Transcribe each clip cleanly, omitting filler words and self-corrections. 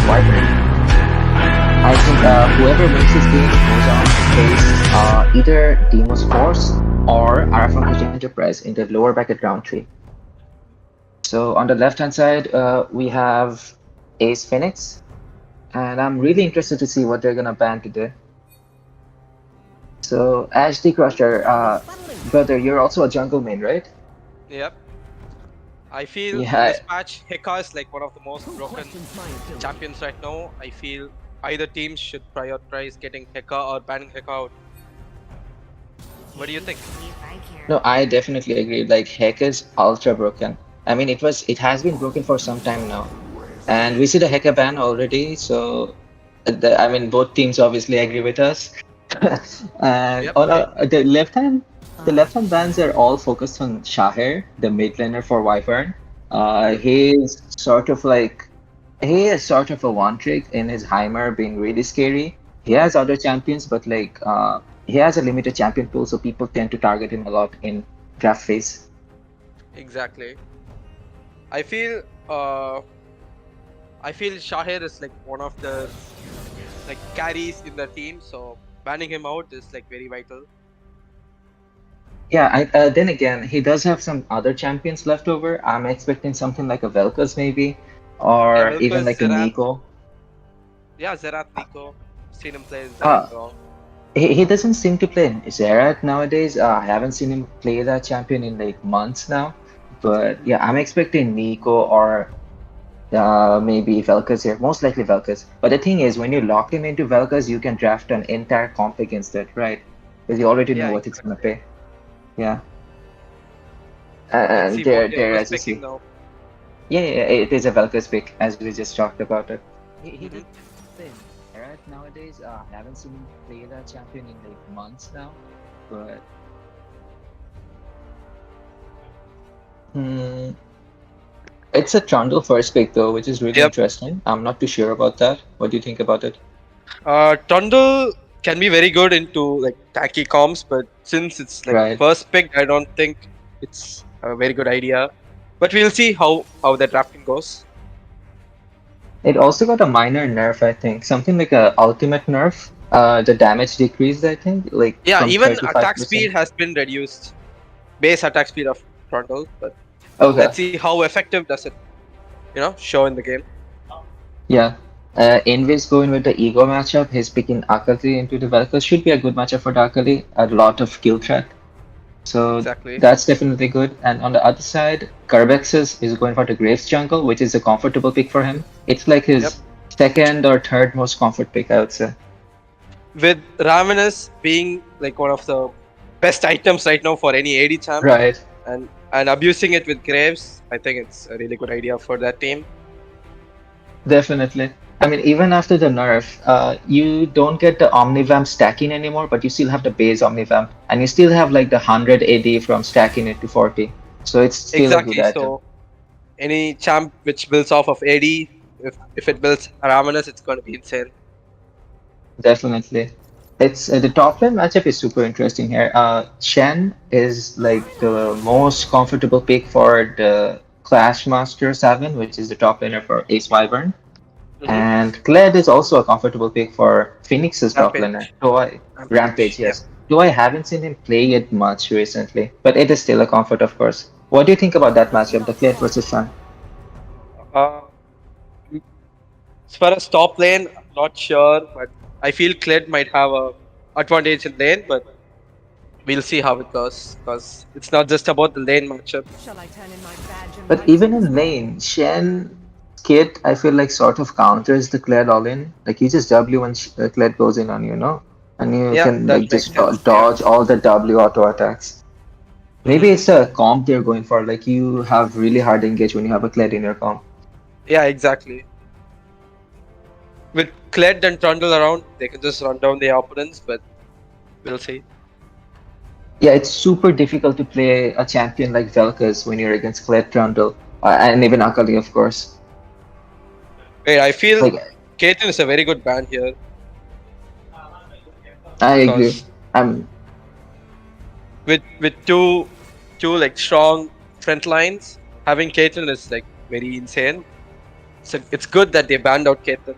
Wyvern. I think whoever wins this game goes on to face either Deimos Force or Araaf Enterprise in the lower bracket round 3. So on the left hand side, we have Ace Phoenix, and I'm really interested to see what they're gonna ban today. So Ash the Crusher, brother, you're also a jungle main, right? Yep. I feel Yeah. in this match, Heka is like one of the most broken champions right now. I feel either teams should prioritize getting Heka or banning Heka out. What do you think? No, I definitely agree. Like Heck is ultra broken. I mean, it has been broken for some time now, and we see the Heka ban already. So, I mean, both teams obviously agree with us. And Yep. on the left hand bans are all focused on Shaher, the mid laner for Wyvern. He's sort of like he is sort of a one trick in his Heimer being really scary. He has other champions, but like he has a limited champion pool, so people tend to target him a lot in draft phase. Exactly. I feel Shaher is like one of the like carries in the team, so banning him out is like very vital. Yeah, then again, he does have some other champions left over. I'm expecting something like a Vel'Koz maybe, or Yeah, even Vel'Koz, like a Xerath. Nico. Yeah, Xerath, Nico. Seen him play Xerath. He doesn't seem to play Xerath nowadays. I haven't seen him play that champion in like months now. But yeah, I'm expecting Nico or maybe Vel'Koz here. Most likely Vel'Koz. But the thing is, when you lock him into Vel'Koz, you can draft an entire comp against it, right? Because you already know Yeah, what it's gonna pay. Yeah. Let's And see there, what there you're as you see. picking now. Yeah, it is a Vel'Koz pick, as we just talked about it. He did play Xerath nowadays. I haven't seen him play that champion in like months now. But it's a Trundle first pick though, which is really Yep. interesting. I'm not too sure about that. What do you think about it? Trundle can be very good into like tanky comps, but since it's like Right. first pick, I don't think it's a very good idea. But we'll see how the drafting goes. It also got a minor nerf, I think. Something like a ultimate nerf. The damage decreased, I think. Like Yeah, from even 35%. attack speed has been reduced. Base attack speed of Trundle, but Okay. let's see how effective does it, show in the game. Yeah. Invis going with the ego matchup. He's picking Akali into the Vel'Koz. Should be a good matchup for Akali. A lot of kill threat. So Exactly. that's definitely good. And on the other side, Carbexus is going for the Graves jungle, which is a comfortable pick for him. It's like his second or third most comfort pick, I would say. With Ravenous being like one of the best items right now for any AD champ, Right. and abusing it with Graves, I think it's a really good idea for that team. Definitely. I mean, even after the nerf, you don't get the Omnivamp stacking anymore, but you still have the base Omnivamp, and you still have like the 100 AD from stacking it to 40. So it's still a good item. So any champ which builds off of AD, if it builds Ravenous, it's going to be insane. Definitely. It's the top lane matchup is super interesting here. Shen is like the most comfortable pick for the Clashmaster 7, which is the top laner for Ace Wyvern. And Kled is also a comfortable pick for Phoenix's top laner. Rampage, yes. Though I haven't seen him play it much recently, but it is still a comfort, of course. What do you think about that matchup, the Kled versus Shen? As far as top lane, I'm not sure, but I feel Kled might have a advantage in lane, but we'll see how it goes, because it's not just about the lane matchup. But even in lane, Shen Kit, I feel like sort of counters the Kled all-in. Like you just W when Kled goes in on you, know? And you can like just dodge all the W auto attacks. Maybe it's a comp they're going for, like you have really hard engage when you have a Kled in your comp. Yeah, exactly. With Kled and Trundle around, they can just run down the opponents, but we'll see. Yeah, it's super difficult to play a champion like Vel'Koz when you're against Kled, Trundle, and even Akali, of course. Wait, I feel like, Caitlyn is a very good ban here. I agree. With two like strong front lines, having Caitlyn is like very insane. So it's good that they banned out Caitlyn.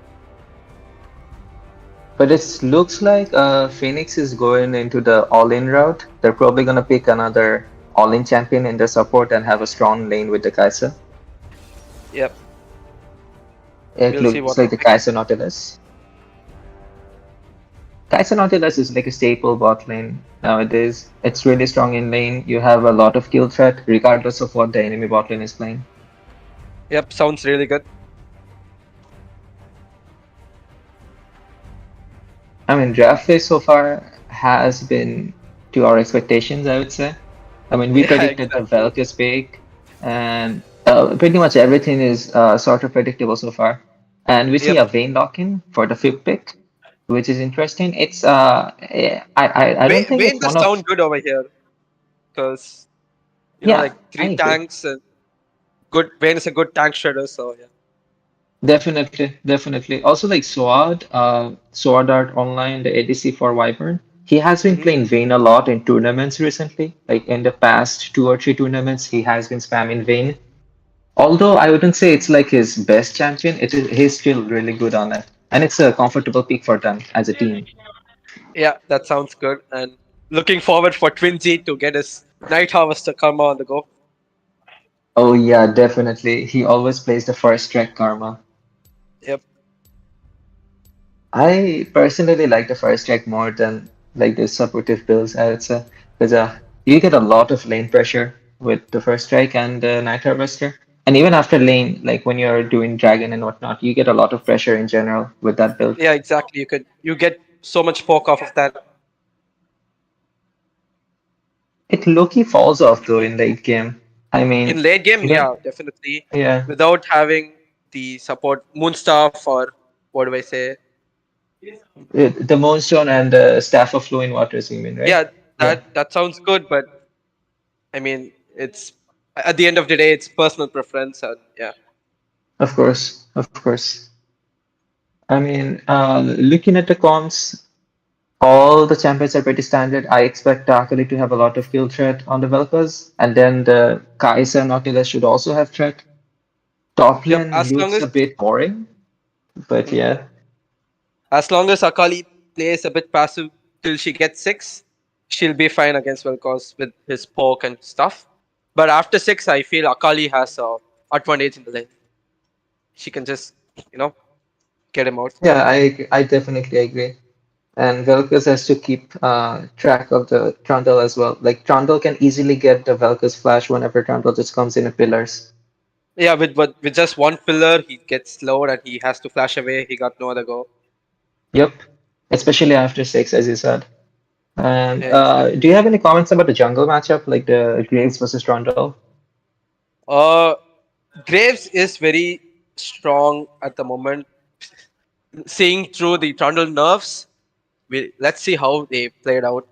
But it looks like Phoenix is going into the all-in route. They're probably gonna pick another all-in champion in their support and have a strong lane with the Kai'Sa. Yep, It we'll see looks what like they the pick. Kai'Sa Nautilus. Kai'Sa Nautilus is like a staple bot lane nowadays. It's really strong in lane. You have a lot of kill threat regardless of what the enemy bot lane is playing. Yep, sounds really good. I mean, draft phase so far has been to our expectations, I would say. I mean, we Yeah, predicted the exactly. Valky's pick, and pretty much everything is sort of predictable so far. And we see Yep. a Vayne lock-in for the fifth pick, which is interesting. It's I don't think Vayne it's does one of sound good over here because yeah, like I three agree. tanks and good. Vayne is a good tank shredder, so yeah. Definitely, definitely. Also, like Sword, Sword Art Online, the ADC for Wyvern, he has been Hmm. playing Vayne a lot in tournaments recently. Like in the past two or three tournaments, he has been spamming Vayne. Although I wouldn't say it's like his best champion, he's still really good on it, and it's a comfortable pick for them as a team. Yeah, that sounds good. And looking forward for Twinzy to get his Night Harvester karma on the go. Oh yeah, definitely. He always plays the first track Karma. Yep. I personally like the first track more than like the supportive builds, I would say, because you get a lot of lane pressure with the first strike and the Night Harvester. And even after lane, like when you're doing Dragon and whatnot, you get a lot of pressure in general with that build. Yeah, exactly. You get so much poke off of that. It low-key falls off though in late game. I In mean, late game, even yeah, definitely. yeah, Without having the support Moonstaff or what do I say? the Moonstone and the Staff of Flowing Waters, you mean, right? Yeah, Yeah, that sounds good, but I mean, it's at the end of the day, it's personal preference, and yeah, of course, of course. I mean, looking at the comps, all the champions are pretty standard. I expect Akali to have a lot of kill threat on the Velkas, and then the Kai'Sa Nautilus should also have threat. Top yep. lane looks a bit boring, but Mhm. yeah, As long as Akali plays a bit passive till she gets six, she'll be fine against Vel'Koz with his poke and stuff. But after six, I feel Akali has a advantage in the lane. She can just you know get him out. yeah, I definitely agree. And Velkas has to keep track of the Trundle as well. Like Trundle can easily get the Velkas flash whenever Trundle just comes in at pillars. Yeah, with just one pillar, he gets slowed and he has to flash away. He got no other go. Yep, especially after six, as you said. And Yeah, exactly. do you have any comments about the jungle matchup, like the Graves versus Trundle? Uh, Graves is very strong at the moment. Seeing through the Trundle nerfs, let's see how they played out.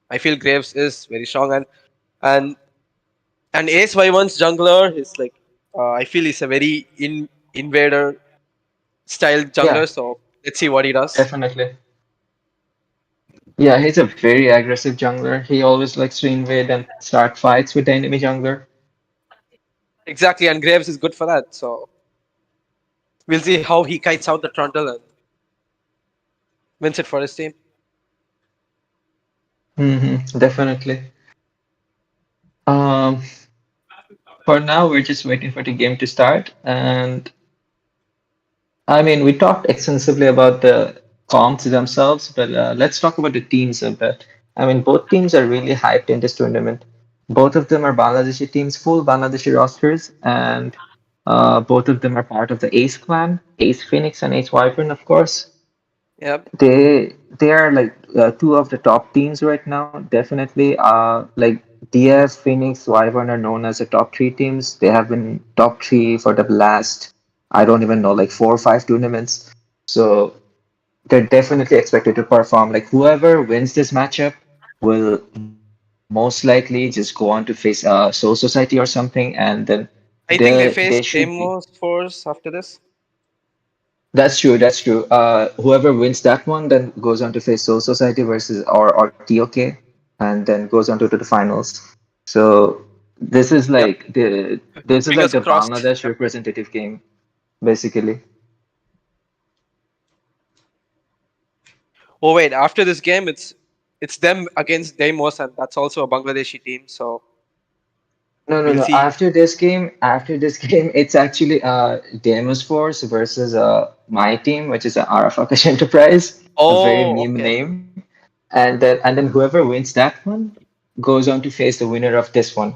I feel Graves is very strong, and and Ace Vyvern's jungler is like I feel he's a very invader style Yeah, jungler. So let's see what he does. definitely. Yeah, he's a very aggressive jungler. He always likes to invade and start fights with the enemy jungler. Exactly, and Graves is good for that. So we'll see how he kites out the Trundle and wins it for his team. Definitely. Um, for now, we're just waiting for the game to start. And I mean, we talked extensively about the comps themselves, but let's talk about the teams a bit. I mean, both teams are really hyped in this tournament. Both of them are Bangladeshi teams, full Bangladeshi rosters, and both of them are part of the Ace clan, Ace Phoenix and Ace Wyvern, of course. Yep. They are like two of the top teams right now. Definitely, like DS, Phoenix, Wyvern are known as the top three teams. They have been top three for the last, I don't even know, like four or five tournaments. So they're definitely expected to perform. Like whoever wins this matchup will most likely just go on to face Soul Society or something, and then I think they they face should be. Deimos Force after this. That's true. That's true. Whoever wins that one then goes on to face Soul Society versus or TOK, and then goes on to the finals. So this is Yep. like the this is like Fingers the crossed. Bangladesh Yep. representative game. basically. Oh wait, after this game, it's them against Deimos, and that's also a Bangladeshi team. So No, no, we'll no. see. After this game, it's actually Deimos Force versus my team, which is Araaf Akash Enterprise, a very Oh, meme okay. name. And then whoever wins that one goes on to face the winner of this one.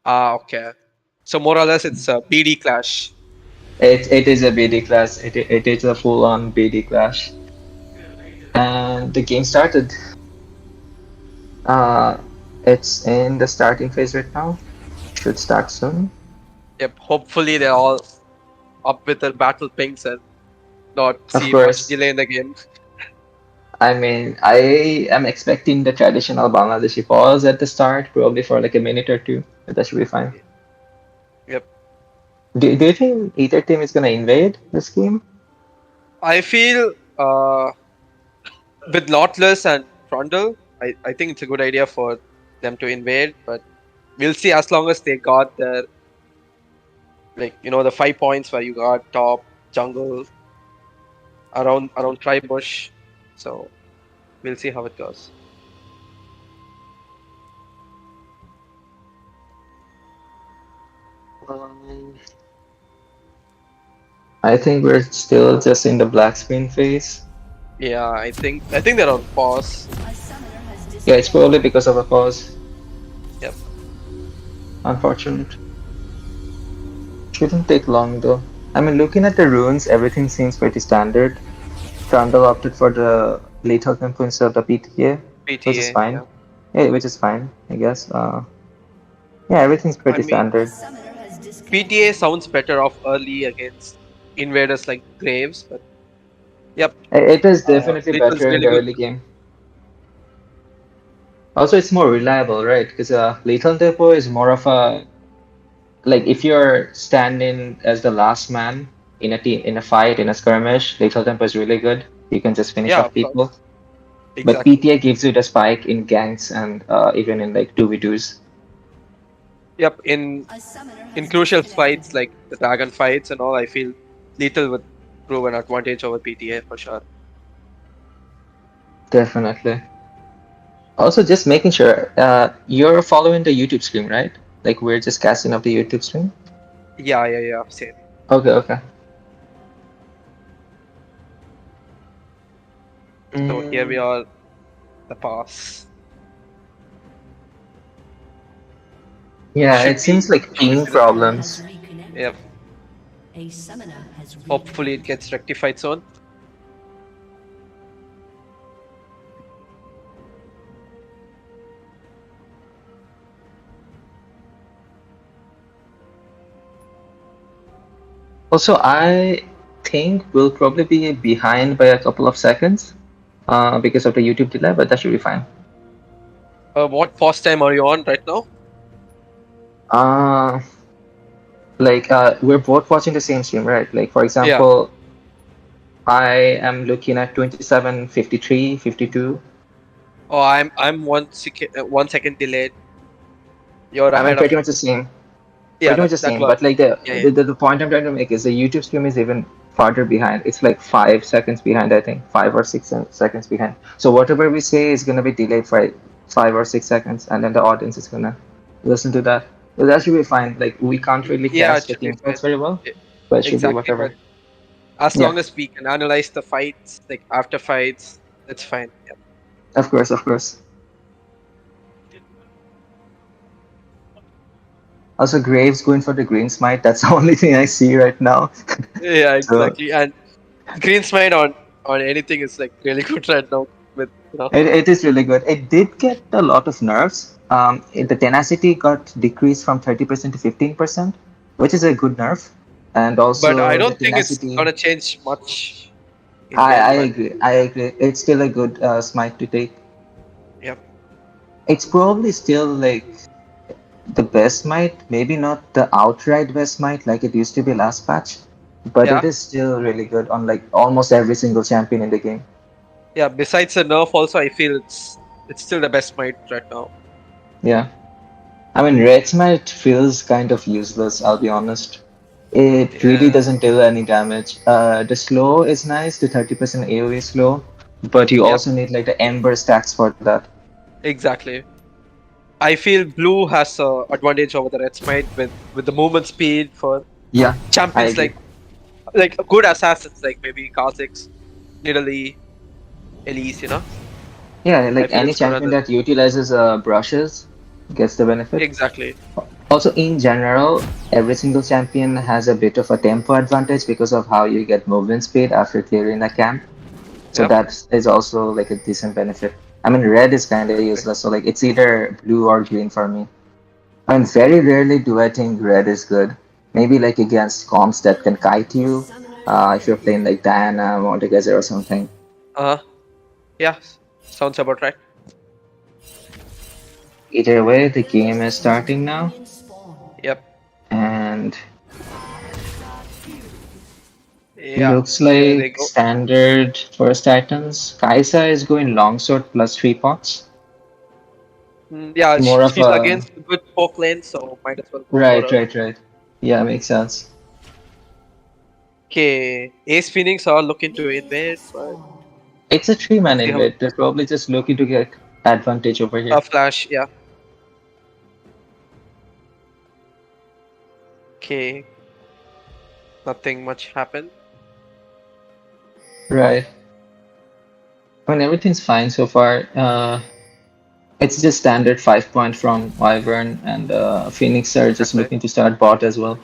Ah, okay. So more or less, it's a BD clash. It is a BD clash. It is a full-on BD clash. And the game started. Uh, it's in the starting phase right now. Should start soon. Yep. Hopefully, they're all up with their battle pings and not Of see much course, delay in the game. I mean, I am expecting the traditional Bangladeshi pause at the start, probably for like a minute or two, but that should be fine. Yep. Do you think either team is gonna invade this game? I feel with Nautilus and Trundle, I think it's a good idea for them to invade, but we'll see as long as they got their the 5 points where you got top jungle around Tribush. So we'll see how it goes. Um, I think we're still just in the black screen phase. Yeah, I think they're on pause. Yeah, it's probably because of a pause. Yep. Unfortunate. Shouldn't take long though. I mean, looking at the runes, everything seems pretty standard. Trundle opted for the lethal tempo instead of the PTA, which is PTA. fine. Yeah. Yeah, which is fine, I guess. Yeah, everything's I pretty mean, standard. PTA sounds better off early against invaders like Graves, but yep. It is definitely Lethal's better in really the good. early game. Also, it's more reliable, right? Because lethal tempo is more of a like if you're standing as the last man in a team in a fight in a skirmish, lethal tempo is really good. You can just finish Yeah, off of course. people. But Exactly. PTA gives you the spike in ganks and even in like 2v2s. Yep. In crucial fights like the dragon fights and all, I feel Lethal would prove an advantage over PTA for sure. Definitely. Also, just making sure you're following the YouTube stream, right? Like we're just casting up the YouTube stream. Yeah, yeah, yeah. Same. Okay, okay. So here we Mm, are, the pass. yeah, it Should be seems like ping easy. problems. Yep. Hopefully it gets rectified soon. Also, I think we'll probably be behind by a couple of seconds because of the YouTube delay, but that should be fine. What pause time are you on right now? Uh, we're both watching the same stream, right? Like, for Yeah. example, I am looking at 27, 53, 52. Oh, I'm 1 second delayed. You're I mean, ahead of pretty much me. the same. Yeah, Pretty much that the that same, but works. like the, Yeah, yeah. the the point I'm trying to make is the YouTube stream is even farther behind. It's like 5 seconds behind, I think, 5 or 6 seconds behind. So whatever we say is gonna be delayed for 5 or 6 seconds, and then the audience is gonna listen to that. But that should be fine. Like we can't really Yeah, it cast the should be team fine. fights very well, E- but it should be Exactly, but whatever. as Yeah, long as we can analyze the fights, like after fights, that's fine. Yeah. of course, of course. Also, Graves going for the green smite. That's the only thing I see right now. Yeah, So exactly. And green smite on anything is like really good right now with it is really good. It did get a lot of nerfs. The tenacity got decreased from 30% to 15%, which is a good nerf. And but I also the don't think it's tenacity. gonna change much in I, the I end, but agree. I agree. It's still a good smite to take. yep. It's probably still like the best smite, maybe not the outright best smite like it used to be last patch, but it Yeah. is still really good on like almost every single champion in the game. Yeah, besides the nerf also I feel it's still the best smite right now. Yeah. I mean, red smite feels kind of useless, I'll be honest. It really Yeah. doesn't deal any damage. The slow is nice, the 30% AoE slow, but you Yep. also need like the Ember stacks for that. Exactly. I feel blue has a advantage over the red smite with the movement speed for Yeah, I champions agree. like good assassins like maybe Kha'Zix, Nidalee, Elise. Yeah, I like feel any it's gonna champion that utilizes brushes gets the benefit. exactly. Also, in general, every single champion has a bit of a tempo advantage because of how you get movement speed after clearing the camp. So Yep. that is also like a decent benefit. I mean, red is kind of useless, so like it's either blue or green for me. I mean, very rarely do I think red is good. Maybe like against comps that can kite you, if you're playing like Diana, Montegazer or something. Uh yeah. Sounds about right. Either way, the game is starting now, Yep. and Yeah. looks There they like go. standard first items. Kaisa is going longsword plus 3 pots. Yeah, More of she's a against a good poke lane, so might as well go for right, her. right, right. Yeah, makes sense. Okay, Ace Phoenix are looking to invade, but It's a three-man let's see how it invade. They're goes. probably just looking to get advantage over A here. flash, yeah. Okay, nothing much happened. Right. I mean, everything's fine so far. It's just standard 5 point from Wyvern, and Phoenix are just Exactly. looking to start bot as well.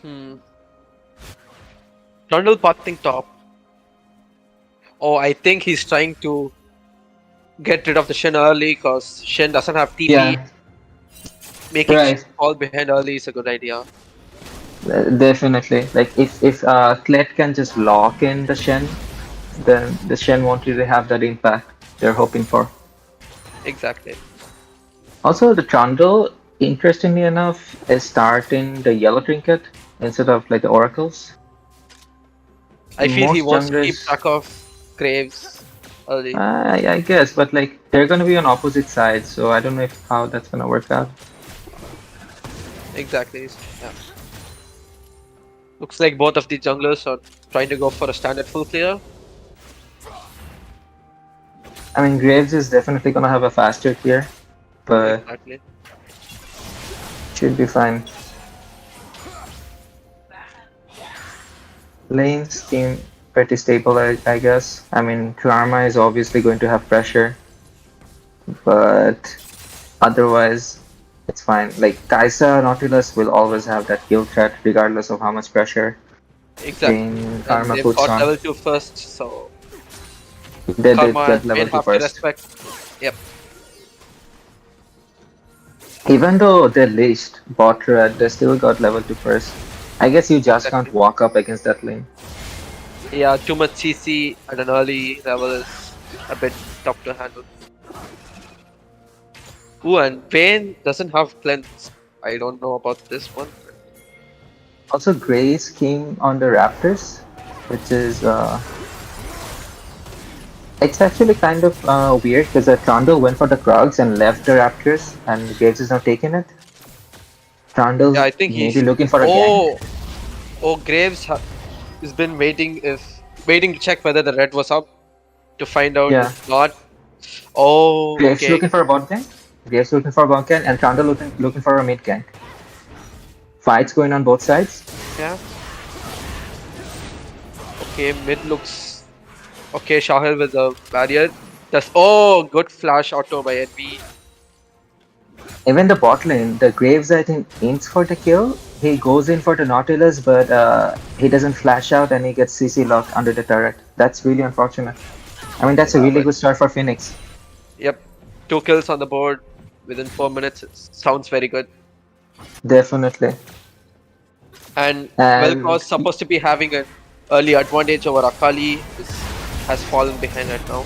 Hmm. Trundle potting top. Oh, I think he's trying to get rid of the Shen early because Shen doesn't have TP. Yeah, Making Shen right. fall behind early is a good idea. Definitely. Like if Kled can just lock in the Shen, then the Shen won't really have that impact they're hoping for. Exactly. Also, the Trundle, interestingly enough, is starting the yellow trinket instead of like the oracles. I feel he Most wants to keep junglers, track of Graves early. I guess, but like they're gonna be on opposite sides, so I don't know if how that's gonna work out. Exactly. Yeah. Looks like both of the junglers are trying to go for a standard full clear. I mean, Graves is definitely gonna have a faster clear, but Exactly. should be fine. Lanes seem pretty stable, I guess. I mean, Karma is obviously going to have pressure, but otherwise, it's fine. Like, Kaisa Nautilus will always have that kill threat regardless of how much pressure Exactly. Vayne And Karma they've puts got on. level 2 first, so They did Karma get and Vayne level 2 have to first. respect. Yep. Even though they're leashed bot red, they still got level 2 first. I guess you just can't Exactly. walk up against that lane. Yeah, too much CC at an early level is a bit tough to handle. Ooh, and Vayne doesn't have cleanse. I don't know about this one. Also, Grace came on the Raptors, which is it's actually kind of weird because Trundle went for the Krogs and left the Raptors, and Graves is not taking it. Yeah, Trundle's I think maybe he's. looking for a gank. Oh, oh, has been waiting to check whether the red was up to find out Yeah, it's not. Oh, Graves okay. looking for a bot gank. Graves looking for a bot gank, and Trundle looking for a mid gank. Fights going on both sides. Yeah. Okay, mid looks okay. Shahil with the barrier. Does good flash auto by NV. Even the bot lane, the Graves I think aims for the kill. He goes in for the Nautilus, but he doesn't flash out and he gets CC locked under the turret. That's really unfortunate. I mean, that's a Yeah, really but good start for Phoenix. yep, 2 kills on the board within 4 minutes. It sounds very good. Definitely. And And Vel'Koz supposed to be having an early advantage over Akali has fallen behind right now.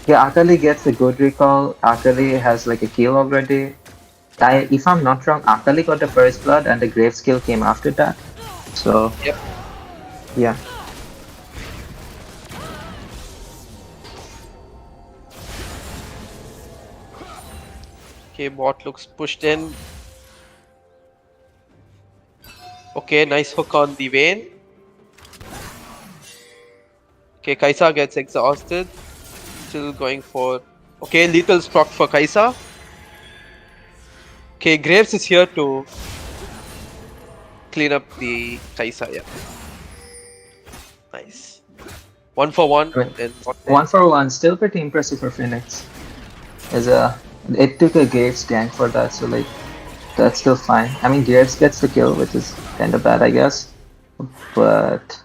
yeah, Akali gets a good recall. Akali has like a kill already. If I'm not wrong, Akali got the first blood and the Graves kill came after that. So, Yep. yeah. Okay, bot looks pushed in. Okay, nice hook on the Vayne. Okay, Kaisa gets exhausted. Still going for... Okay, lethal proc for Kaisa. Okay, Graves is here to clean up the Kaisa, yeah. Nice. 1 for 1 I mean, in bot lane. 1 for 1, still pretty impressive for Phoenix. Is it took a Graves gank for that, so like that's still fine. I mean, Graves gets the kill, which is kind of bad, I guess. But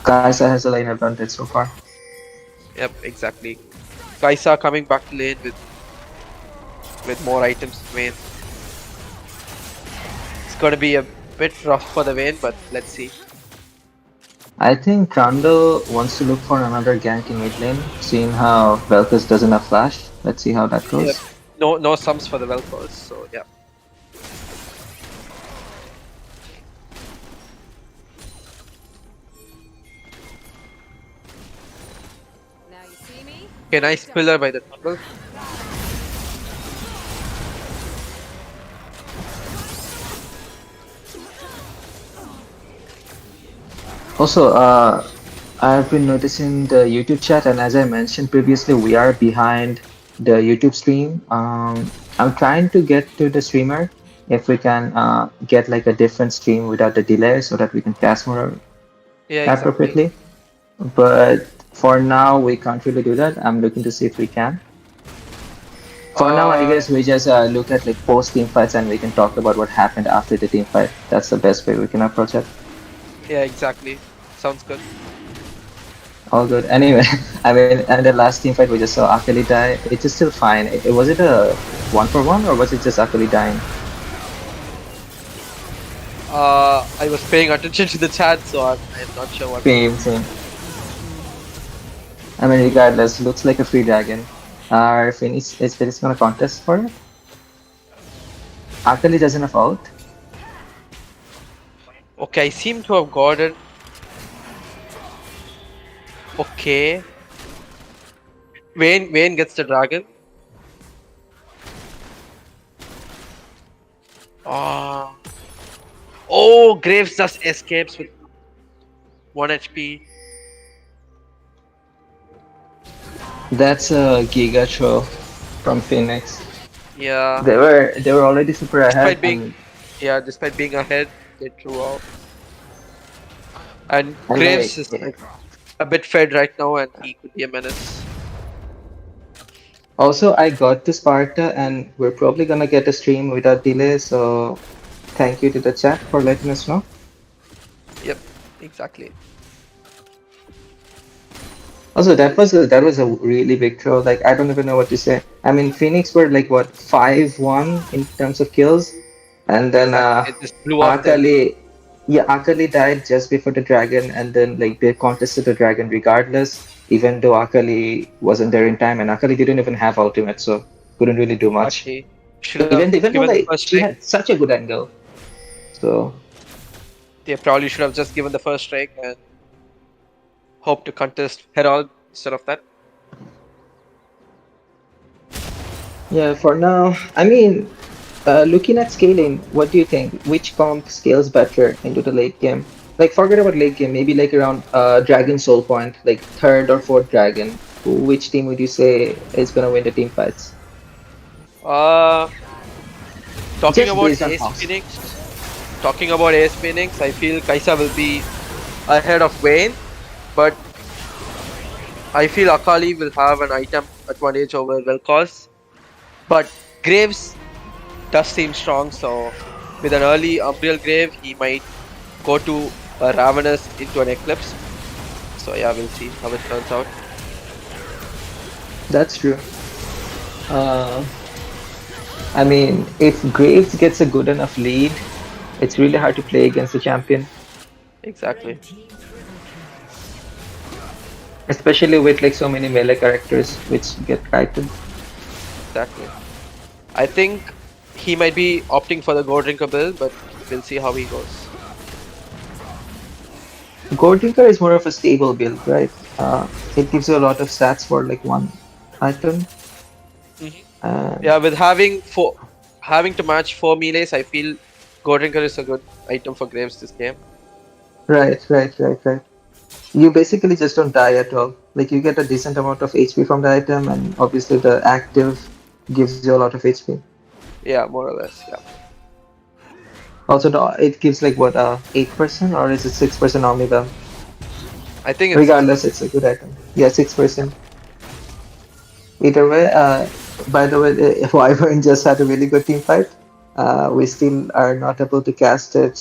Kaisa has a lane advantage so far. Yep, exactly. Kaisa coming back to lane with more items to Vayne. It's gonna be a bit rough for the Vayne, but let's see. I think Trundle wants to look for another gank in mid lane, seeing how Vel'Koz doesn't have flash. Let's see how that Yep. goes. No sums for the Vel'Koz, so yeah. Now you see me? Okay, nice pillar by the Trundle. Also, I've been noticing the YouTube chat, and as I mentioned previously, we are behind the YouTube stream. I'm trying to get to the streamer if we can get like a different stream without the delay so that we can cast more Yeah, exactly. appropriately. But for now, we can't really do that. I'm looking to see if we can. For now, I Uh, guess we just look at like post team fights and we can talk about what happened after the team fight. That's the best way we can approach it. yeah, exactly. Sounds good. All good. Anyway, I mean, and the last team fight we just saw Akali die. It's just still fine. Was it a 1 for 1 or was it just Akali dying? I was paying attention to the chat, so I'm not sure what. Same. I mean, regardless, looks like a free dragon. Are Phoenix is Phoenix gonna contest for it? Akali doesn't have ult. Okay, I seem to have gotten. Okay. Vayne gets the dragon. Ah. Oh, Graves just escapes with 1 HP. That's a Giga throw from Phoenix. Yeah. They were already super ahead, Despite being and despite being ahead, they threw out. And like Graves is like a bit fed right now, and he could be a menace. also I got to Sparta, and we're probably gonna get a stream without delay. So thank you to the chat for letting us know. Yep, exactly. Also, that was a really big throw. Like I don't even know what to say. I mean, Phoenix were like what 5-1 in terms of kills, and then Exactly. It just blew off them. Akali, yeah, Akali died just before the dragon, and then like they contested the dragon regardless, even though Akali wasn't there in time, and Akali didn't even have ultimate, so couldn't really do much. Exactly. Should have Even though given the like first she strike. had such a good angle, so They probably should have just given the first strike and hope to contest Herald instead of that. yeah. For now, I mean, looking at scaling, what do you think? Which comp scales better into the late game? Like, forget about late game, maybe like around Dragon Soul Point, like third or fourth Dragon. Which team would you say is gonna win the team fights? Uh, talking Just about based on Ace cost. Phoenix, talking about Ace Phoenix, I feel Kaisa will be ahead of Vayne, but I feel Akali will have an item advantage over Vel'Koz. But Graves does seem strong, so with an early Umbriel Grave, he might go to a Ravenous into an Eclipse. So yeah, we'll see how it turns out. That's true. Uh, I mean, if Graves gets a good enough lead, it's really hard to play against the champion, Exactly. especially with like so many melee characters which get kited. Exactly. I think he might be opting for the Gold Drinker build, but we'll see how he goes. Gold Drinker is more of a stable build, right? It gives you a lot of stats for like one item. Mhm. And Yeah, with having to match 4 melees, I feel Gold Drinker is a good item for Graves this game. Right. You basically just don't die at all. Like you get a decent amount of HP from the item, and obviously the active gives you a lot of HP. Yeah, more or less. Yeah. Also, it gives like what 8% or is it 6% omnibus? I think it's 6%. Regardless, it's a good item. Yeah, 6%. Either way, by the way, if Wyvern just had a really good team fight, we still are not able to cast it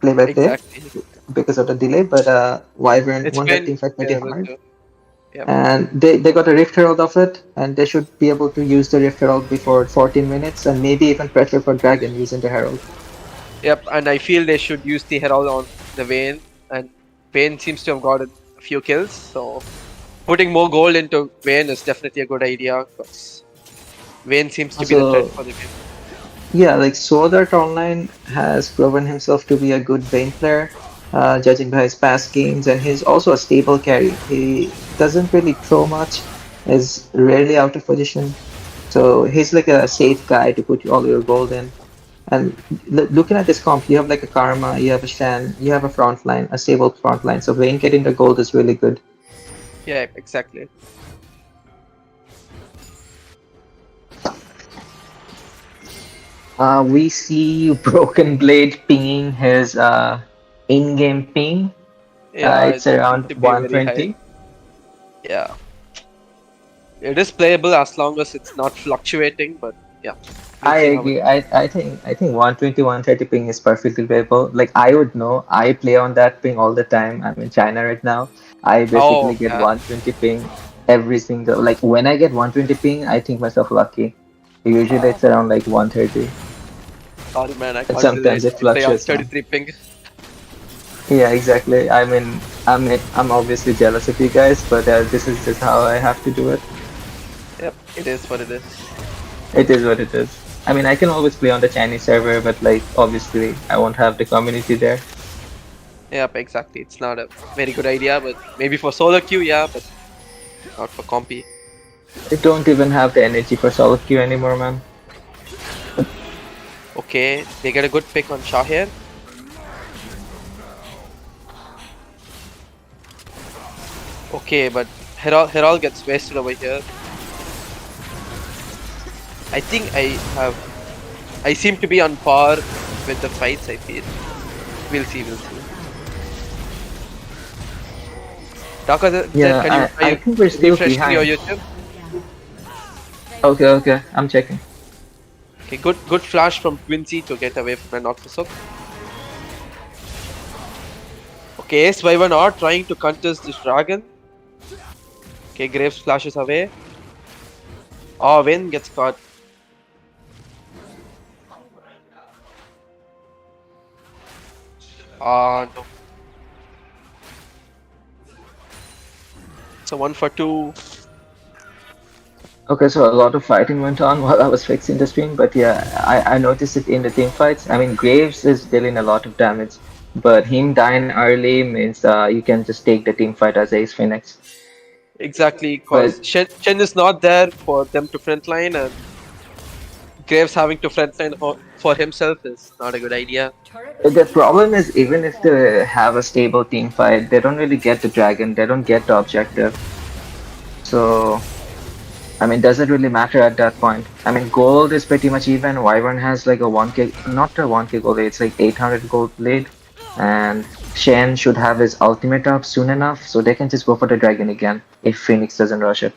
play by play Exactly. because of the delay. But Wyvern It's won that fine. team fight We pretty are able hard, to. Yep. and they got a Rift Herald of it, and they should be able to use the Rift Herald before 14 minutes, and maybe even pressure for Dragon using the Herald. Yep. And I feel they should use the Herald on the Vayne, and Vayne seems to have gotten a few kills. So putting more gold into Vayne is definitely a good idea because Vayne seems to be the threat Also, for the game. yeah, like Sword Art Online has proven himself to be a good Vayne player, judging by his past games, and he's also a stable carry. He doesn't really throw much, is rarely out of position, so he's like a safe guy to put all your gold in. And looking at this comp, you have like a Karma, you have a Shan, you have a front line, a stable front line. So Vayne getting the gold is really good. Yeah, exactly. We see Broken Blade pinging his in-game ping. Yeah, It's it seems around to be very high. 120. Yeah, it is playable as long as it's not fluctuating. But yeah, we'll I see how it. agree. I think 120, 130 ping is perfectly playable. Like I would know. I play on that ping all the time. I'm in China right now. I basically Oh get yeah, 120 ping every single. Like when I get 120 ping, I think myself lucky. Usually it's around like 130, sorry man, I and can't relate. sometimes it I play on fluctuates, man. 33 ping. Yeah, exactly. I'm obviously jealous of you guys, but this is just how I have to do it. Yep, it is what it is. It is what it is. I mean, I can always play on the Chinese server, but like obviously I won't have the community there. Yep, exactly. It's not a very good idea, but maybe for solo queue, yeah, but not for compy. I don't even have the energy for solo queue anymore, man. Okay, they get a good pick on Shah here. Okay, but Herald gets wasted over here. I think I seem to be on par with the fights, I feel. We'll see, we'll see. Taka, Yeah, can you I think we're still refreshing your behind. YouTube? Okay, I'm checking. Okay, good flash from Quincy to get away from an Octosok. Okay, Wyvern are trying to contest this dragon. Okay, Graves flashes away. Oh, Vayne gets caught. Ah, no. So 1 for 2. Okay, so a lot of fighting went on while I was fixing the stream, but yeah, I noticed it in the team fights. I mean, Graves is dealing a lot of damage, but him dying early means you can just take the team fight as Ace Phoenix. Exactly, But because Shen is not there for them to frontline, and Graves having to frontline for himself is not a good idea. the problem is, even if they have a stable team fight, they don't really get the dragon, they don't get the objective. So, I mean, does it really matter at that point? I mean, gold is pretty much even. Wyvern has like a 1k, not a 1k gold lead, it's like 800 gold lead. And Shen should have his ultimate up soon enough, so they can just go for the dragon again if Phoenix doesn't rush it.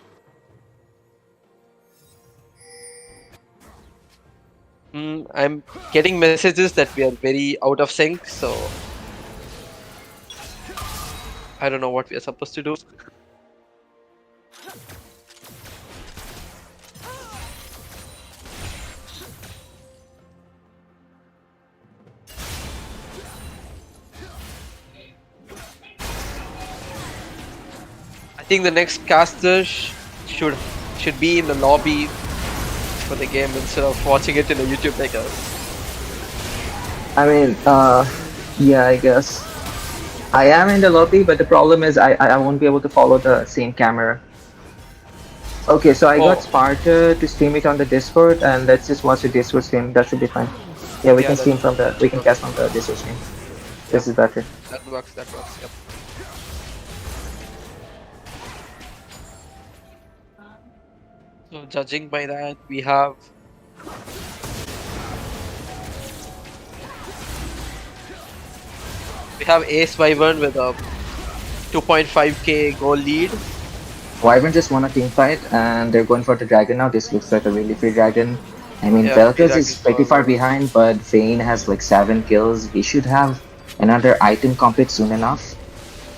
I'm getting messages that we are very out of sync, so I don't know what we are supposed to do. I think the next caster should be in the lobby for the game instead of watching it in a YouTube like us. I mean, yeah, I guess. I am in the lobby, but the problem is I won't be able to follow the same camera. Okay, so I got Oh, Sparta to stream it on the Discord, and let's just watch the Discord stream. That should be fine. Yeah, we Yeah, can that stream from the we should can work. cast from the Discord stream. Yep, This is better. that works. That works. Yep. So judging by that, we have Ace Wyvern with a 2.5k goal lead. Wyvern just won a team fight and they're going for the dragon now. This looks like a really free dragon. I mean, Yeah, free Vel'Koz dragon is pretty for far behind, but Vayne has like 7 kills. He should have another item complete soon enough.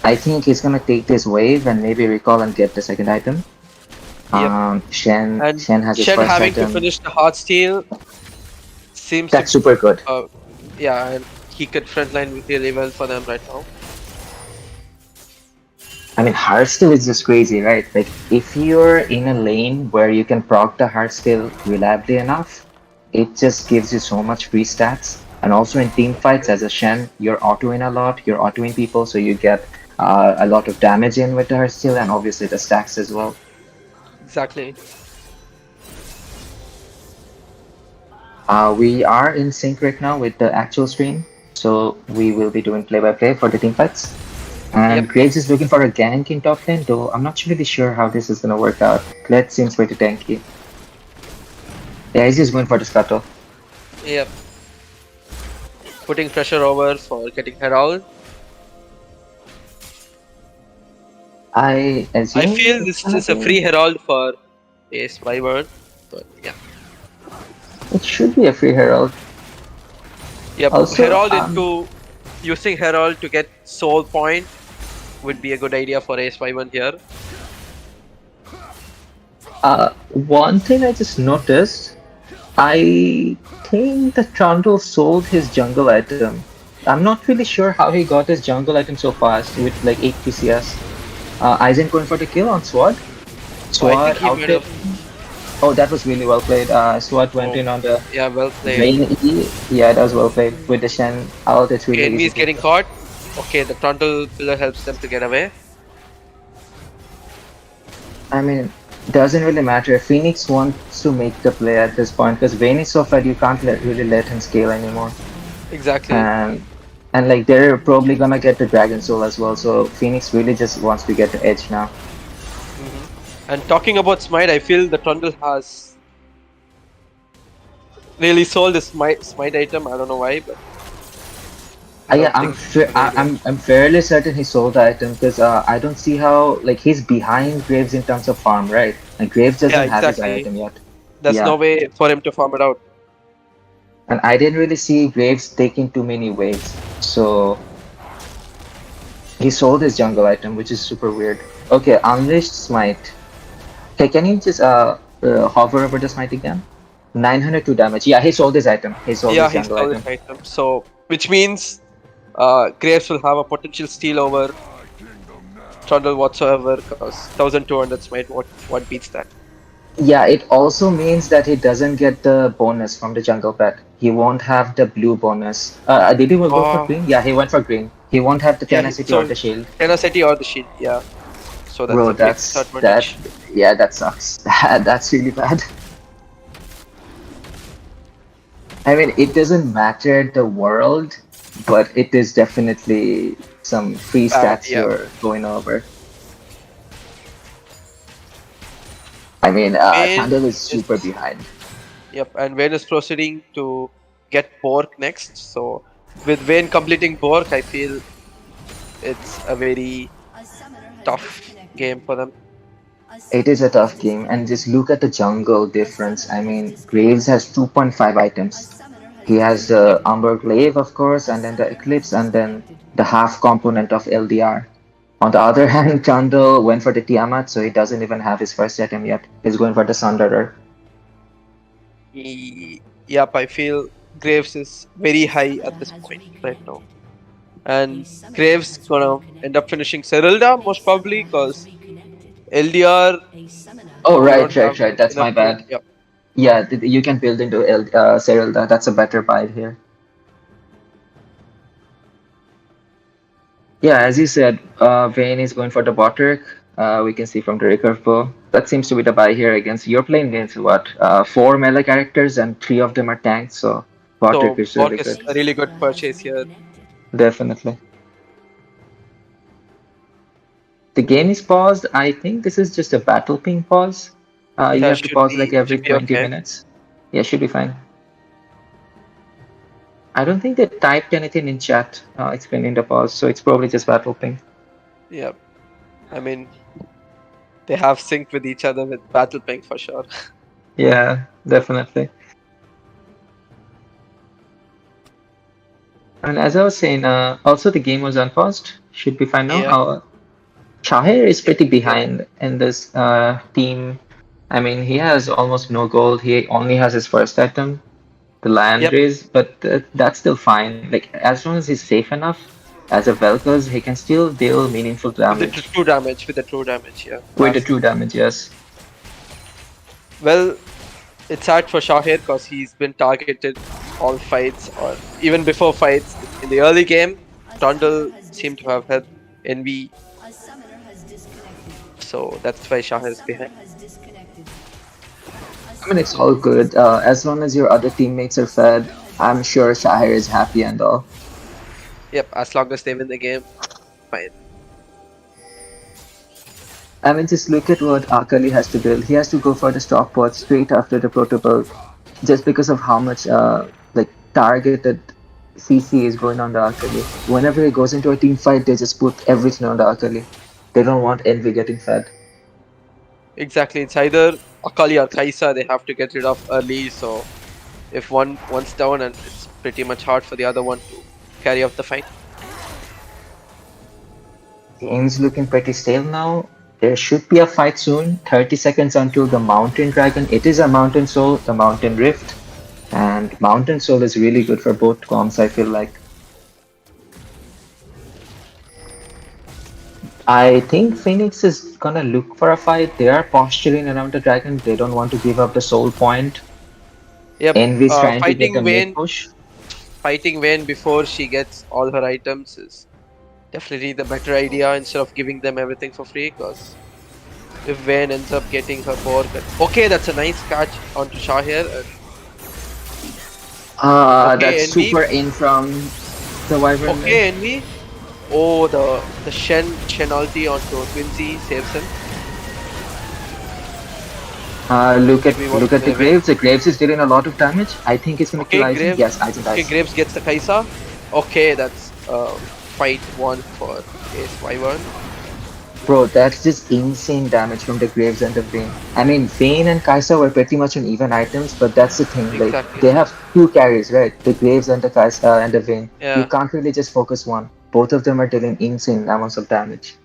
I think he's gonna take this wave and maybe recall and get the second item. yep. And Shen has his Shen first having to item. finish the hard steal seems to That's super good. uh, yeah, and he could frontline really well for them right now. I mean, Heartsteel is just crazy, right? Like, if you're in a lane where you can proc the Heartsteel reliably enough, it just gives you so much free stats. And also in team fights as a Shen, you're autoing a lot, you're autoing people, so you get a lot of damage in with the Heartsteel and obviously the stacks as well. Exactly. We are in sync right now with the actual stream, so we will be doing play-by-play for the team fights. And Yep. Graves is looking for a gank in top lane, though I'm not really sure how this is gonna work out. Kled seems pretty tanky. Yeah, he's just going for the scuttle. Yep. Putting pressure over for getting Herald. I I assume feel it's this gonna is a be. free Herald for Ace Wyvern. But yeah. It should be a free herald. Yep. Also, Herald into using Herald to get soul point would be a good idea for Ace Wyvern here. one thing I just noticed, I think the Trundle sold his jungle item. I'm not really sure how he got his jungle item so fast with like 8 PCS. Aizen going for the kill on Sword. So I think Sword he out might there. have. Oh, that was really well played. Sword went Oh, in on the yeah, well played. Vayne E. Yeah, that was well played. With the Shen out, it's Okay, really enemy easy is to getting caught. Okay, the Trundle pillar helps them to get away. I mean, doesn't really matter. Phoenix wants to make the play at this point because Vayne is so fed you can't really let him scale anymore. Exactly. And like they're probably gonna get the Dragon Soul as well. So Phoenix really just wants to get the edge now. And talking about Smite, I feel the Trundle has really sold the Smite item. I don't know why, but I Yeah, don't think it's a good idea. I'm fairly certain he sold the item because I don't see how like he's behind Graves in terms of farm, right? And Graves Yeah, doesn't have his exactly. item yet. There's Yeah, no way for him to farm it out. and I didn't really see Graves taking too many waves, so he sold his jungle item, which is super weird. Okay, Unleashed Smite. Okay, can you just hover over the Smite again? 902 damage. Yeah, he sold his item. He sold Yeah, his he jungle stole his item. item. So, which means Graves will have a potential steal over Trundle whatsoever because 1200 Smite, what beats that? Yeah, it also means that he doesn't get the bonus from the jungle pet. He won't have the blue bonus. Did he go for Oh, green? Yeah, he went for green. He won't have the yeah, tenacity or so the shield. Tenacity or the shield, yeah. So that's Bro, a big that's that. disadvantage. Yeah, that sucks. That's really bad. I mean, it doesn't matter the world, but it is definitely some free stats Yeah. you're going over. I mean, Vayne Tandem is super is behind. Yep, and Vayne is proceeding to get Bork next. So with Vayne completing Bork, I feel it's a very tough game for them. It is a tough game, and just look at the jungle difference. I mean, Graves has 2.5 items. He has the Yep. Umber Glaive, of course, and then the Eclipse, and then the half component of LDR. On the other hand, Chandel went for the Tiamat, so he doesn't even have his first item yet. He's going for the Sunderer. Yep, I feel Graves is very high at this point right now. And Graves gonna end up finishing Serylda most probably because LDR Oh, they don't have right. That's enough my gold. bad. Yep. Yeah, you can build into Serylda. That's a better buy here. Yeah, as you said, Vayne is going for the Botric. We can see from the recurve bow. That seems to be the buy here against you're playing against what? 4 melee characters and 3 of them are tanks, so Bot So is really Bork is good. a really good purchase here. Definitely. The game is paused. I think this is just a battle ping pause. You That have to pause like every should be 20 okay. minutes. Yeah, should be fine. I don't think they typed anything in chat explaining the pause, so it's probably just battle ping. Yeah, I mean they have synced with each other with Battle Ping for sure. Yeah, definitely. And as I was saying, also the game was unpaused. Should be fine now. Yeah, Shahir is yep, pretty yep. behind in this team. I mean, he has almost no gold. He only has his first item, the land Yep, raise, but that's still fine. Like, as long as he's safe enough as a Vel'Koz, he can still deal meaningful with the damage true damage, yeah, with the fast. true damage, yes. Well, it's sad for Shahir because he's been targeted all fights or even before fights. In the early game, Trundle seemed to have had envy, so that's why Shahir is behind. I mean, it's all good. As long as your other teammates are fed, I'm sure Shahir is happy and all. Yep, as long as they win the game, fine. I mean, just look at what Akali has to build. He has to go for the stock pot straight after the proto build, just because of how much like targeted CC is going on the Akali. Whenever he goes into a team fight, they just put everything on the Akali. They don't want Envy getting fed. Exactly, it's either Akali or Kaisa they have to get rid of early. So if one's down, and it's pretty much hard for the other one to carry out the fight. Game's looking pretty stale now. There should be a fight soon. 30 seconds until the Mountain Dragon. It is a Mountain Soul, the Mountain Rift. And Mountain Soul is really good for both comps, I feel like. I think Phoenix is gonna look for a fight. They are posturing around the dragon. They don't want to give up the soul point. Yep, Envy's trying to get the mid push. Fighting Vayne before she gets all her items is definitely the better idea instead of giving them everything for free. Because if Vayne ends up getting her Borg, okay, that's a nice catch onto Shahir. Okay, That's Envy. super in from the Wyvern. Okay, Envy. Oh, the Shen ulti onto Quincy saves him. Look at Envy was the waving. Graves. The Graves is dealing a lot of damage. I think it's gonna kill Okay, Aizen. Graves. Yes, Aizen Okay, dies. Graves gets the Kaisa. Okay, that's fight one for Ace Wyvern. Bro, that's just insane damage from the Graves and the Vayne. I mean, Vayne and Kaisa were pretty much on even items, but that's the thing. Like, Exactly. they have two carries, right? The Graves and the Kaisa and the Vayne. You Yeah. can't really just focus one. Both of them are dealing insane amounts of damage.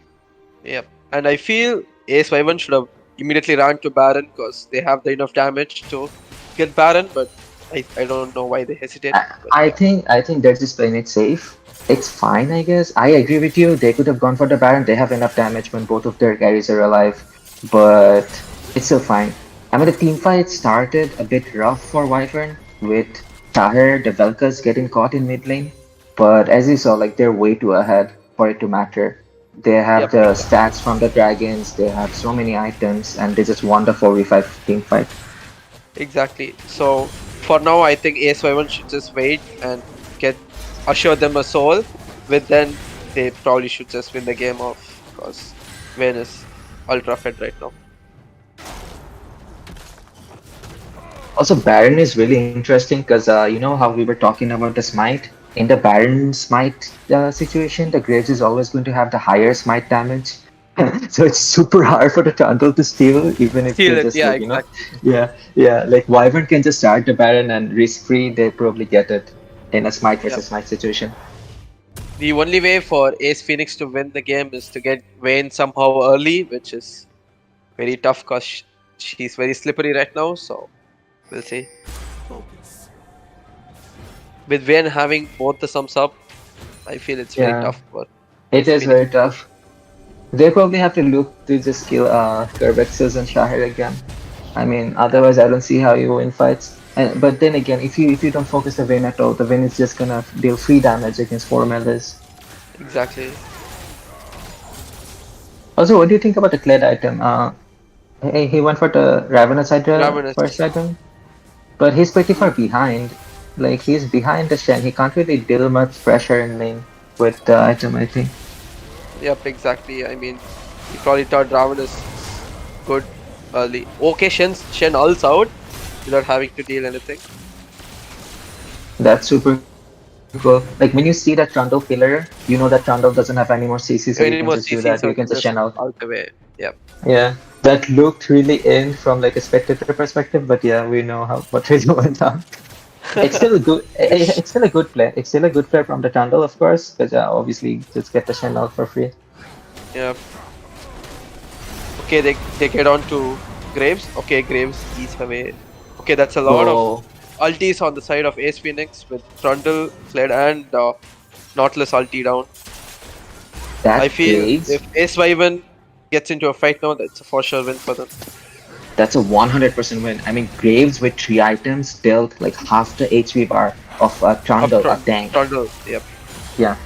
Yep. And I feel Ace Wyvern should have immediately ran to Baron because they have the enough damage to get Baron, but I don't know why they hesitated. But I yeah. think they're just playing it safe. It's fine, I guess. I agree with you. They could have gone for the Baron. They have enough damage when both of their carries are alive, but it's still fine. I mean, the team fight started a bit rough for Wyvern with Tahir, the Vel'Koz getting caught in mid lane, but as you saw, like they're way too ahead for it to matter. They have Yep, the exactly. stats from the dragons. They have so many items, and they just won the 4v5 team fight. Exactly. So for now, I think Ace Wyvern should just wait and get assure them a soul. With then they probably should just win the game off because Vayne is ultra fed right now. Also, Baron is really interesting because you know how we were talking about the smite? In the Baron smite situation, the Graves is always going to have the higher smite damage. So it's super hard for the Trundle to steal, even if Steal they it. just Yeah, like, exactly. yeah, like Wyvern can just start the Baron and risk free, they probably get it in a smite Yep. versus smite situation. The only way for Ace Phoenix to win the game is to get Vayne somehow early, which is very tough because she's very slippery right now. So we'll see. With Vayne having both the sums up, I feel it's very Yeah, tough for it Ace is Phoenix very to win. tough. They probably have to look to just kill Kerberos and Shahir again. I mean, Yeah, otherwise I don't see how you win fights. And but then again, if you don't focus the Vayne at all, the Vayne is just gonna deal free damage against 4 melees. exactly. Also, what do you think about the Kled item? He went for the Ravenous Hydra Ravenous. first item, but he's pretty far behind. Like he's behind the Shen. He can't really deal much pressure in lane with the item, I think. Yep, exactly. I mean, he probably thought Ravan is good early. Okay, Shen ults out without having to deal anything. That's super cool. Like when you see that Trundle pillar, you know that Trundle doesn't have any more CC, so you can just do Any that. more You can just CC, Shen so he out. can just ult away. Yep. Yeah, that looked really in from like a spectator perspective, but yeah, we know how what really went on. It's still a good. It's still a good play. It's still a good play from the Trundle, of course, because obviously just get the Shen out for free. Yep. Okay, they get on to Graves. Okay, Graves eats away. Okay, that's a lot of Oh, ultis on the side of Ace Phoenix with Trundle, Fled, and Nautilus ulti down. I that feel Graves. if Ace Wyvern gets into a fight now, that's a for sure win for them. That's a 100% win. I mean, Graves with 3 items dealt like half the HP bar of a Of Trundle, a tank. Trundle, yep. Yeah,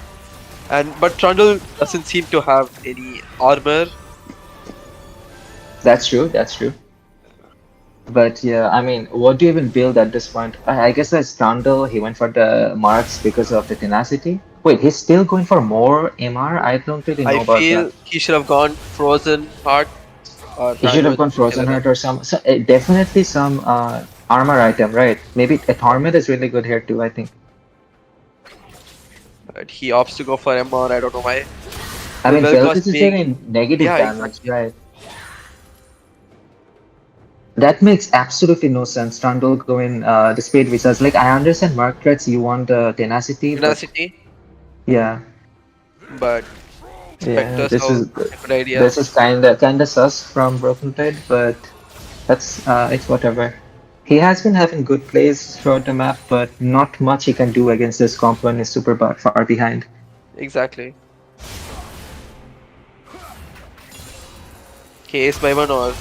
And but Trundle doesn't seem to have any armor. that's true. That's true. But yeah, I mean, what do you even build at this point? I guess that's Trundle. He went for the marks because of the tenacity. Wait, he's still going for more MR? I don't really I know about that. feel he should have gone Frozen Heart or He should have Diamond, gone something Frozen like that. Heart or some, so, definitely some armor item, right? Maybe a Torment is really good here too, I think. But he opts to go for MR. I don't know why. I With mean, Vel'Koz Vel'Koz is there being, in negative yeah, damage, exactly. right? That makes absolutely no sense. Trundle going the speed visas. Like I understand Mark threats, you want the tenacity, but Tenacity, yeah, but yeah, Spectres are a good idea. this is kinda sus from Broken Blade, but that's it's whatever. He has been having good plays throughout the map, but not much he can do against this comp when he's super far behind. Exactly. Case by one or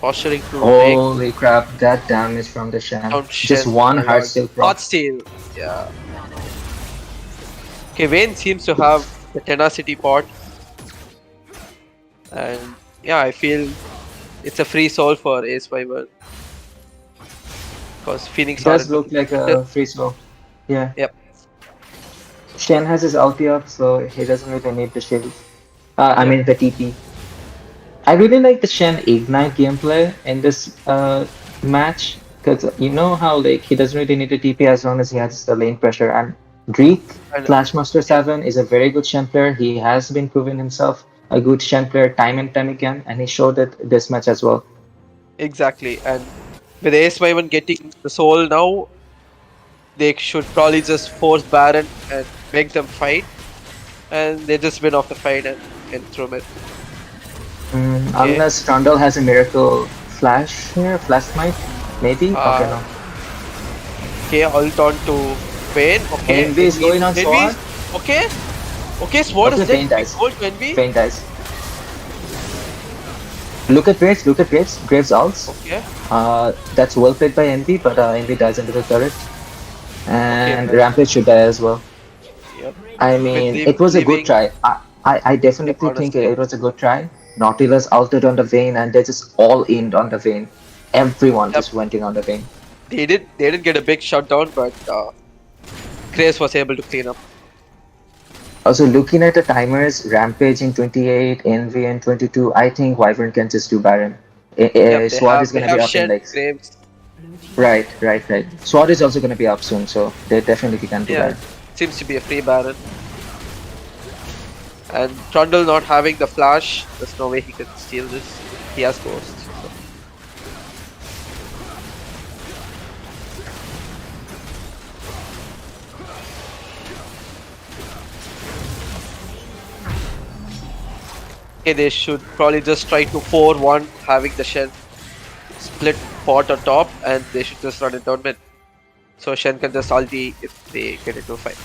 posturing to take Holy crap, that damage from the Shen. down Just Shen. Oh one my heart god. steel Hot proc. Steel. Yeah. Okay, Vayne seems to have the tenacity pot, and yeah, I feel it's a free soul for Ace Wyvern because It Phoenix does aren't look looking like effective. a free slow. Yeah. Yep. Shen has his ulti up, so he doesn't really need the shield. I Yep. mean the TP. I really like the Shen Ignite gameplay in this match because you know how like he doesn't really need a TP as long as he has the lane pressure. And Greek And Flashmaster yep. 7 is a very good Shen player. He has been proving himself a good Shen player time and time again, and he showed it this match as well. Exactly. And with Ace Wyvern getting the soul now, they should probably just force Baron and make them fight, and they just win off the fight and get through it. Okay. Unless Trundle has a miracle flash here, flash smite, maybe? Okay, Uh, no. okay, ult on to Vayne. Okay, Envy is going on Envy. Sword. Okay, okay, Sword is Okay, dead. Vayne Big dies. gold to Envy. Vayne dies. Look at Graves. Graves ults. Okay, That's well played by Envy, but Envy dies into the turret. okay, And but Rampage should die as well. yep. I With mean, it was a good leaving, try. I yep, definitely think honestly, it was a good try. Nautilus ulted on the Vayne, and they just all in on the Vayne. Everyone yep. just went in on the Vayne. They did get a big shutdown, but Grace was able to clean up. Also, looking at the timers, Rampage in 28, Envy in 22, I think Wyvern can just do Baron. Yep, they SWAT have is they gonna be have up in Shen, like Graves. right. SWAT is also gonna be up soon, so they definitely can do Yeah, Baron. seems to be a free Baron. And Trundle not having the flash, there's no way he could steal this. He has Ghost. So. Okay, they should probably just try to 4-1 having the Shen split pot on top, and they should just run it down mid. So Shen can just ulti if they get into a fight.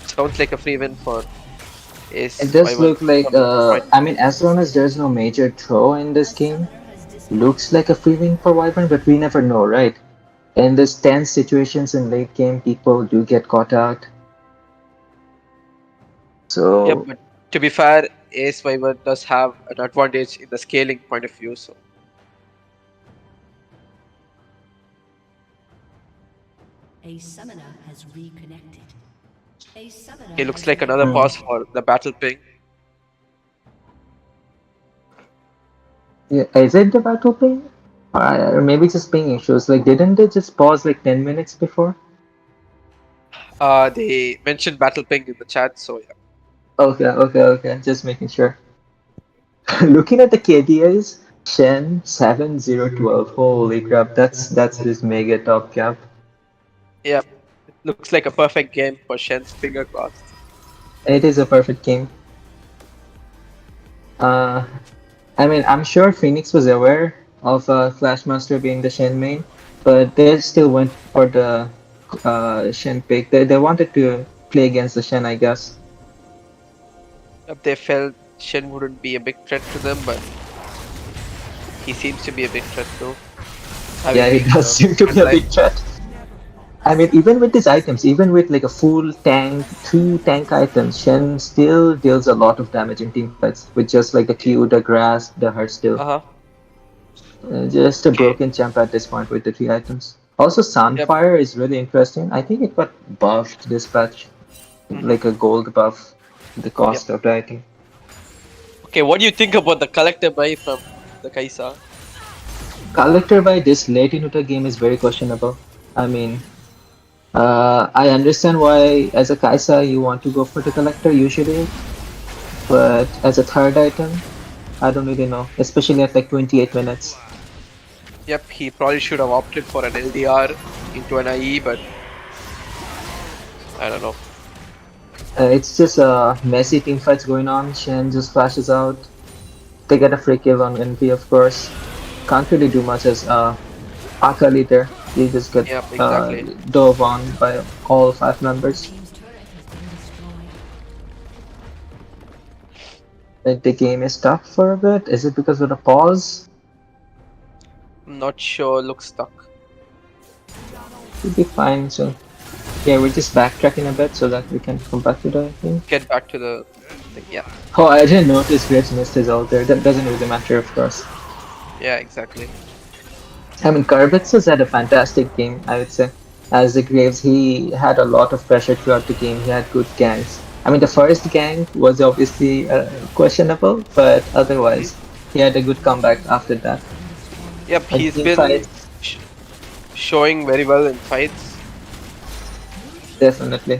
Sounds like a free win for It Ace does Wyvern look like, from this point. I mean, as long as there's no major throw in this game, looks like a free win for Wyvern, but we never know, right? In this tense situations in late game, people do get caught out. Yep, So but to be fair, Ace Wyvern does have an advantage in the scaling point of view. So A summoner has reconnected. A summoner Okay, looks has like another Hmm. pause for the battle ping. Yeah, is it the battle ping? Or maybe just ping issues. Like, didn't they just pause like 10 minutes before? They mentioned battle ping in the chat, so yeah. Okay. Just making sure. Looking at the KDAs, Shen 7012. Holy crap, that's this mega top cap. Yeah, it looks like a perfect game for Shen's. Finger crossed. It is a perfect game. Uh, I mean, I'm sure Phoenix was aware of Flashmaster being the Shen main, but they still went for the Shen pick. They wanted to play against the Shen, I guess. If they felt Shen wouldn't be a big threat to them, but he seems to be a big threat too, Yeah, having it been does the seem to be front a line. big threat. I mean, even with these items, even with like a full tank, 3 tank items, Shen still deals a lot of damage in team fights with just like the Q, the grass, the Heartsteel. Uh huh. Just a Okay. broken champ at this point with the 3 items. Also, Yep. Sunfire is really interesting. I think it got buffed this patch, Hmm. like a gold buff, the Yep. cost of the item. Okay, what do you think about the collector buy from the Kaisa? Collector by this late into the game is very questionable. I mean, I understand why, as a Kaisa, you want to go for the collector usually, but as a third item, I don't really know, especially at like 28 minutes. Yep, he probably should have opted for an LDR into an IE, but I don't know. It's just messy team fights going on. Shen just flashes out. They get a free kill on NP, of course. Can't really do much as Akali there. You just get Yep, exactly. dove on by all 5 members. team's turret has been destroyed. Like, the game is stuck for a bit. Is it because of the pause? I'm not sure. Looks stuck. Should be fine soon. Yeah, we're just backtracking a bit so that we can come back to the thing. Get back to the thing. Yeah. Oh, I didn't notice Graves missed his ult there. That doesn't really matter, of course. Yeah, exactly. I mean, Karbitz has had a fantastic game, I would say. As the Graves, he had a lot of pressure throughout the game. He had good ganks. I mean, the first gang was obviously questionable, but otherwise, he had a good comeback after that. Yep, And he's team been fights, sh- showing very well in fights. definitely.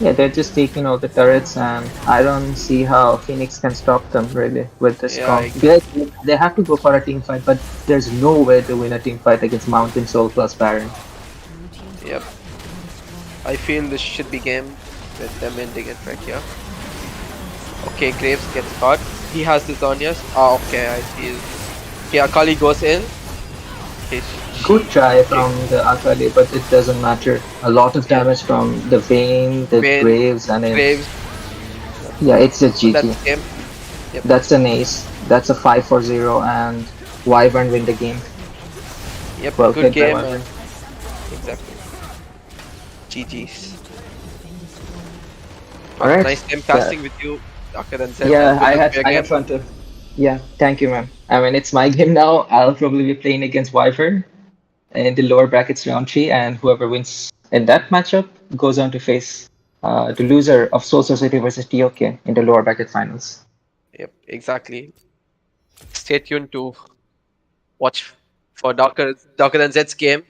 Yeah, they're just taking all the turrets, and I don't see how Phoenix can stop them really with this Yeah, comp. They have to go for a team fight, but there's no way to win a team fight against Mountain Soul plus Baron. yep. I feel this should be game with them ending it right here. Okay, Graves gets caught. He has the Zonyas. Ah, okay, I see. Okay, Akali goes in. Okay, Good try from the Akali, but it doesn't matter. A lot of yeah, damage from the Vayne, the Vayne, Graves, and Graves. yeah, it's a So that's GG. game. Yep, That's an ace. That's a 5-4-0, and Wyvern win the game. yep. Well Good played by game. Wyvern. Exactly. GG's. Alright. Nice time Yeah, casting with you, Akash and Zed. yeah, And good luck to your I had game. fun too. Yeah, thank you, man. I mean, it's my game now. I'll probably be playing against Wyvern in the lower brackets round 3, and whoever wins in that matchup goes on to face the loser of Soul Society versus TOK in the lower bracket finals. Yep, exactly. Stay tuned to watch for Darker than Zed's game.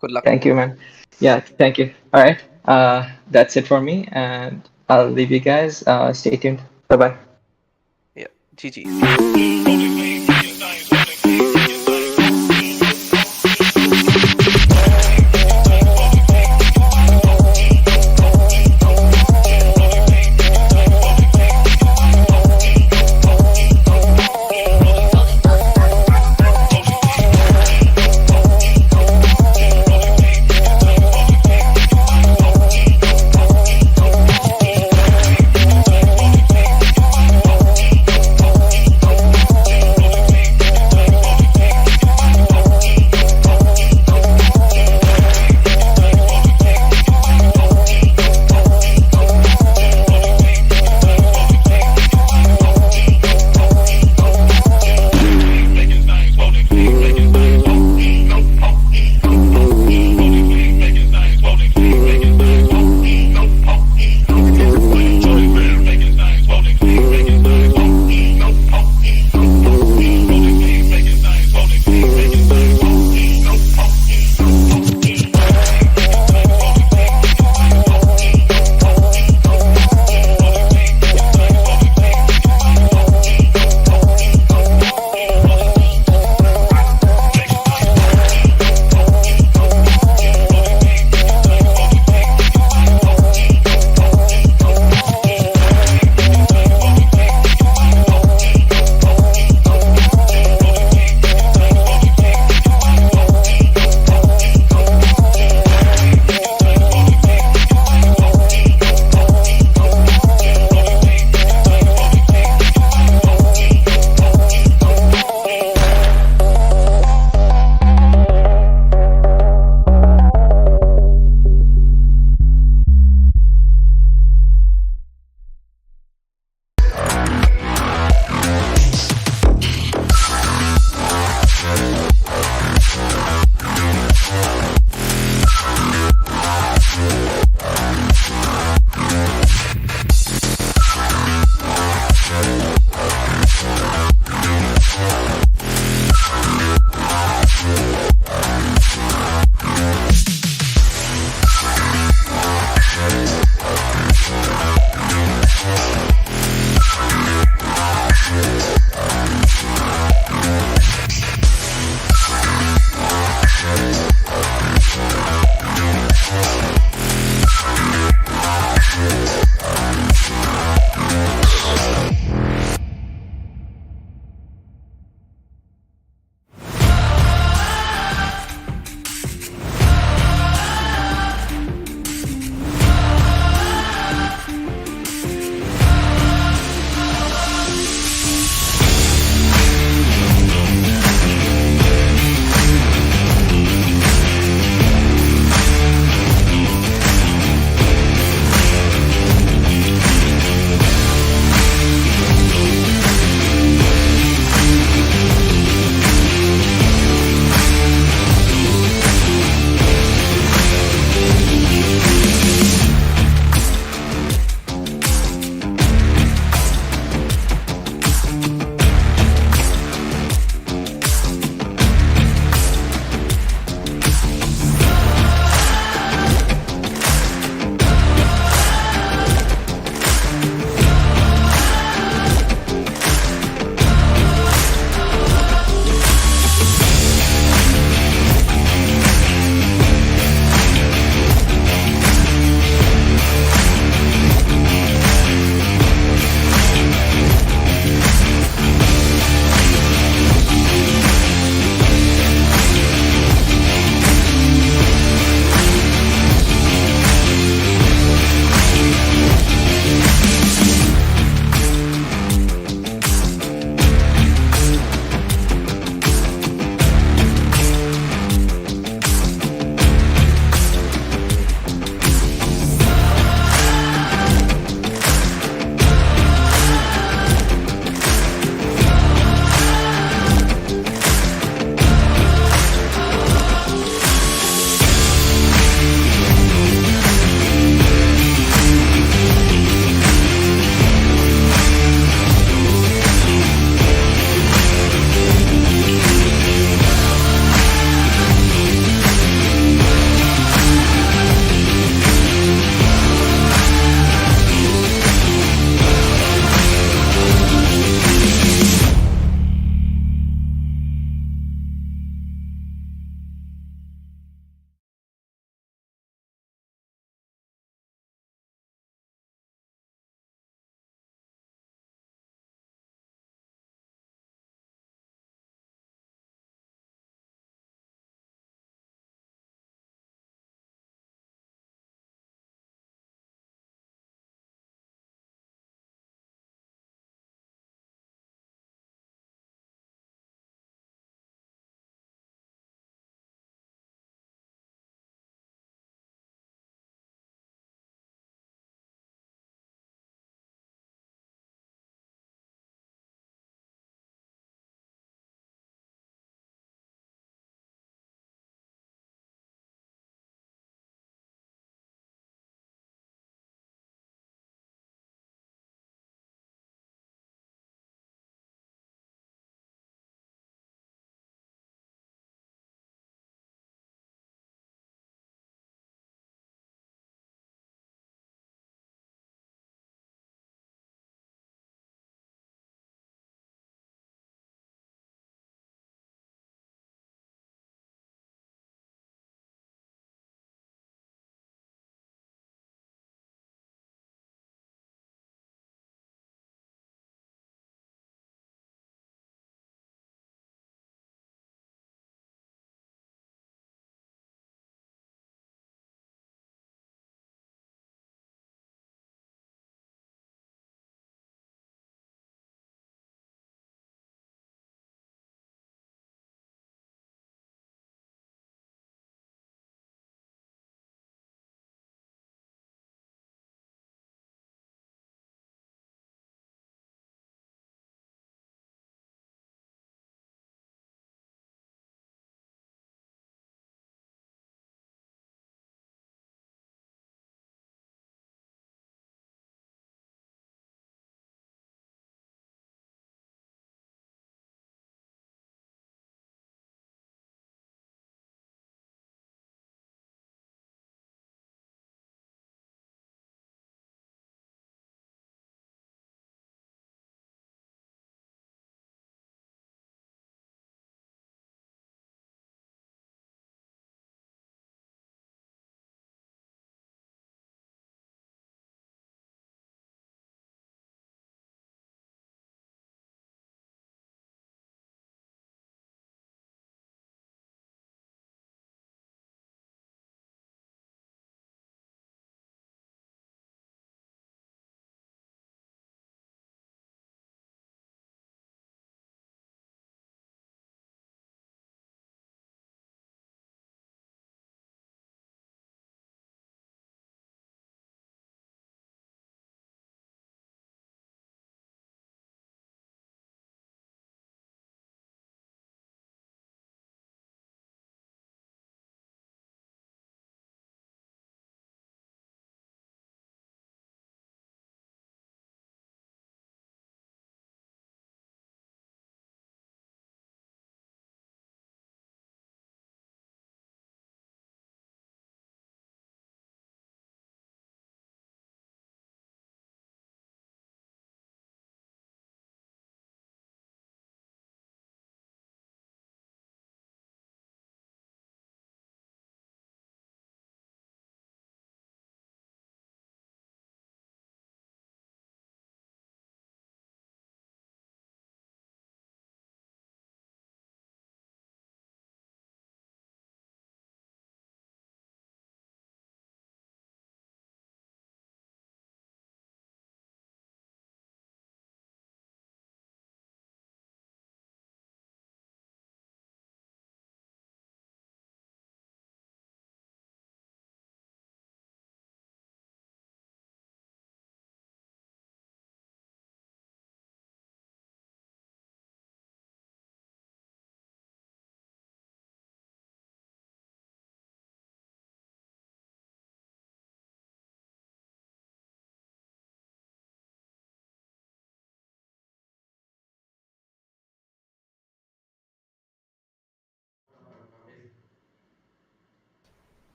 Good luck. Thank you, man. Yeah, thank you. All right, that's it for me, and I'll leave you guys. Stay tuned. Bye bye. Yeah, GG's.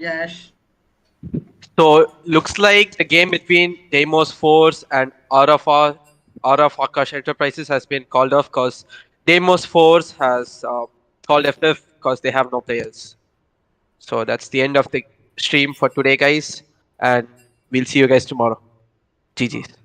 Yes. So looks like the game between Deimos Force and Araaf Akash Enterprises has been called off because Deimos Force has called FF because they have no players. So that's the end of the stream for today, guys, and we'll see you guys tomorrow. GG's.